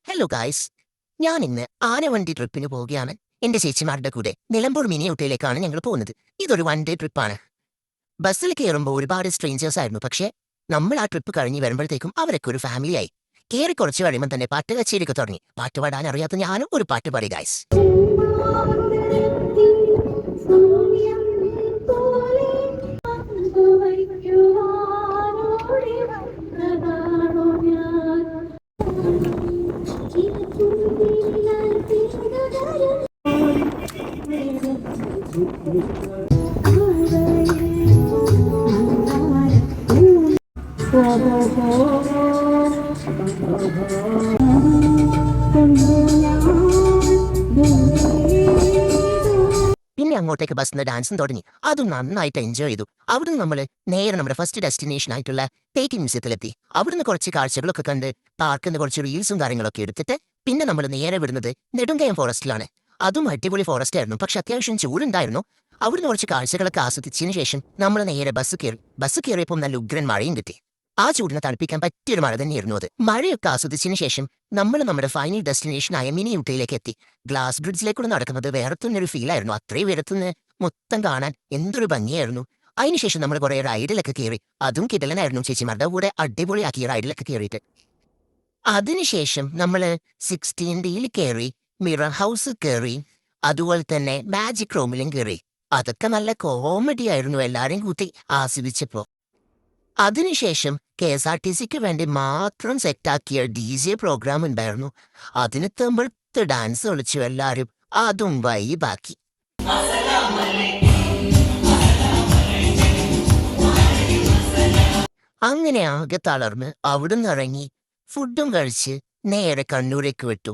Hello guys, ഞാൻ ഇന്ന് ആനവണ്ടി ട്രിപ്പിന് പോവുകയാണ്. എന്റെ ചേച്ചിമാരുടെ കൂടെ നിലമ്പൂർ മിനി ഊട്ടിയിലേക്കാണ് ഞങ്ങൾ പോകുന്നത്. ഇതൊരു 1 ഡേ ട്രിപ്പാണ്. ബസ്സിൽ കയറുമ്പോൾ ഒരുപാട് സ്ട്രേഞ്ചേഴ്സ് ആയിരുന്നു. പക്ഷേ നമ്മൾ ആ ട്രിപ്പ് കഴിഞ്ഞ് വരുമ്പോഴത്തേക്കും അവരൊക്കെ ഒരു ഫാമിലിയായി. കയറി കുറച്ച് കഴിയുമ്പോൾ തന്നെ പാട്ട് കച്ചേരിയൊക്കെ തുടങ്ങി. പാട്ട് പാടാൻ അറിയാത്ത ഞാനും ഒരു പാട്ട് പാടി ഗായ്സ്. പിന്നെ അങ്ങോട്ടേക്ക് ബസ്സിന്റെ ഡാൻസും തുടങ്ങി. അതും നന്നായിട്ട് എൻജോയ് ചെയ്തു. അവിടുന്ന് നമ്മൾ നേരെ നമ്മുടെ ഫസ്റ്റ് ഡെസ്റ്റിനേഷൻ ആയിട്ടുള്ള തേക്ക് മ്യൂസിയത്തിലെത്തി. അവിടുന്ന് കുറച്ച് കാഴ്ചകളൊക്കെ കണ്ട് പാർക്കിൽ നിന്ന് കുറച്ച് റീൽസും കാര്യങ്ങളൊക്കെ എടുത്തിട്ട് പിന്നെ നമ്മൾ നേരെ വിടുന്നത് നെടുങ്കയം ഫോറസ്റ്റിലാണ്. അതും അടിപൊളി ഫോറസ്റ്റ് ആയിരുന്നു. പക്ഷെ അത്യാവശ്യം ചൂടുണ്ടായിരുന്നു. അവിടുന്ന് കുറച്ച് കാഴ്ചകളൊക്കെ ആസ്വദിച്ചതിന് ശേഷം നമ്മൾ നേരെ ബസ് കയറിയപ്പോൾ നല്ല ഉഗ്രൻ മഴയും കിട്ടി. ആ ചൂടിനെ തണുപ്പിക്കാൻ പറ്റിയൊരു മഴ തന്നെയായിരുന്നു അത്. മഴയൊക്കെ ആസ്വദിച്ചതിന് ശേഷം നമ്മൾ നമ്മുടെ ഫൈനൽ ഡെസ്റ്റിനേഷനായ മിനി ഊട്ടിയിലേക്ക് എത്തി. ഗ്ലാസ് ബ്രിഡ്ജിലേക്കൂടെ നടക്കുന്നത് വേറെ തന്നെ ഒരു ഫീലായിരുന്നു. അത്രയും ഉയരത്തുനിന്ന് മൊത്തം കാണാൻ എന്തൊരു ഭംഗിയായിരുന്നു. അതിനുശേഷം നമ്മൾ കുറെ റൈഡിലൊക്കെ കയറി. അതും കിടലനായിരുന്നു. ചേച്ചിമാരുടെ കൂടെ അടിപൊളിയാക്കി റൈഡിലൊക്കെ കയറിയിട്ട്. അതിനുശേഷം നമ്മൾ 16 കയറി, മിറർ ഹൗസ് കയറി, അതുപോലെ തന്നെ മാജിക് റൂമിലും കയറി. അതൊക്കെ നല്ല കോമഡി ആയിരുന്നു എല്ലാരെയും കൂട്ടി ആസ്വദിച്ചപ്പോ. അതിനുശേഷം KSRTCക്ക് വേണ്ടി മാത്രം സെറ്റാക്കിയ DJ പ്രോഗ്രാം ഉണ്ടായിരുന്നു. അതിന് തമ്മിലത്തെ ഡാൻസ് കളിച്ചു എല്ലാരും. അതും വൈബാക്കി. അങ്ങനെ ആകെ തളർന്ന് അവിടുന്ന് ഇറങ്ങി ഫുഡും കഴിച്ച് നേരെ കണ്ണൂരേക്ക് വിട്ടു.